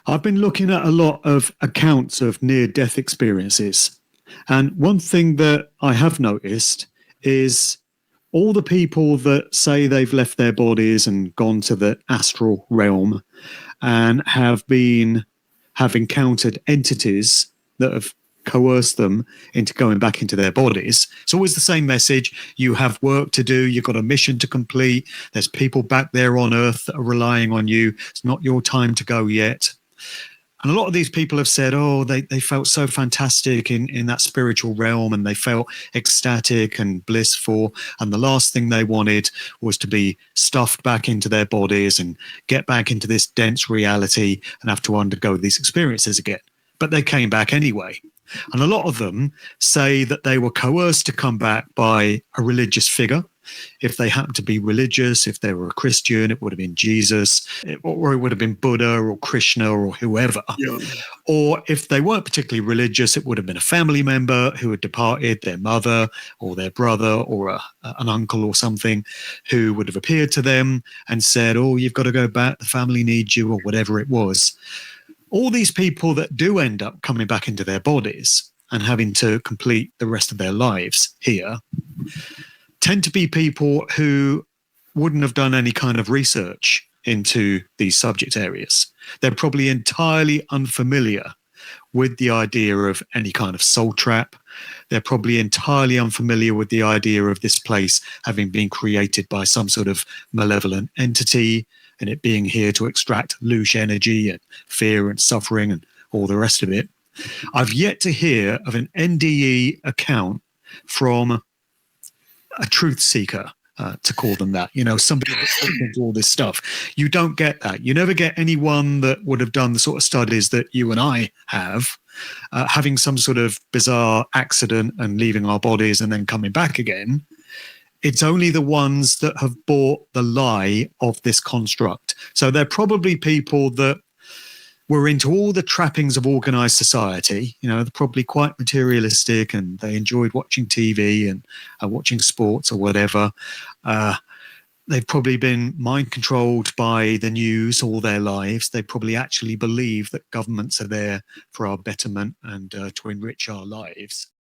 I've been looking at a lot of accounts of near death experiences. And one thing that I have noticed is all the people that say they've left their bodies and gone to the astral realm and have encountered entities that have coerced them into going back into their bodies. It's always the same message. You have work to do. You've got a mission to complete. There's people back there on earth that are relying on you. It's not your time to go yet. And a lot of these people have said, oh, they felt so fantastic in that spiritual realm, and they felt ecstatic and blissful. And the last thing they wanted was to be stuffed back into their bodies and get back into this dense reality and have to undergo these experiences again. But they came back anyway. And a lot of them say that they were coerced to come back by a religious figure. If they happened to be religious, if they were a Christian, it would have been Jesus, or it would have been Buddha or Krishna or whoever. Yeah. Or if they weren't particularly religious, it would have been a family member who had departed, their mother or their brother or an uncle or something, who would have appeared to them and said, oh, you've got to go back, the family needs you, or whatever it was. All these people that do end up coming back into their bodies and having to complete the rest of their lives here tend to be people who wouldn't have done any kind of research into these subject areas. They're probably entirely unfamiliar with the idea of any kind of soul trap. They're probably entirely unfamiliar with the idea of this place having been created by some sort of malevolent entity and it being here to extract loose energy and fear and suffering and all the rest of it. I've yet to hear of an NDE account from a truth seeker, to call them that, somebody that's looked into all this stuff. You don't get that. You never get anyone that would have done the sort of studies that you and I have, having some sort of bizarre accident and leaving our bodies and then coming back again. It's only the ones that have bought the lie of this construct. So they're probably people that were into all the trappings of organized society. They're probably quite materialistic and they enjoyed watching TV and watching sports or whatever. They've probably been mind controlled by the news all their lives. They probably actually believe that governments are there for our betterment and to enrich our lives.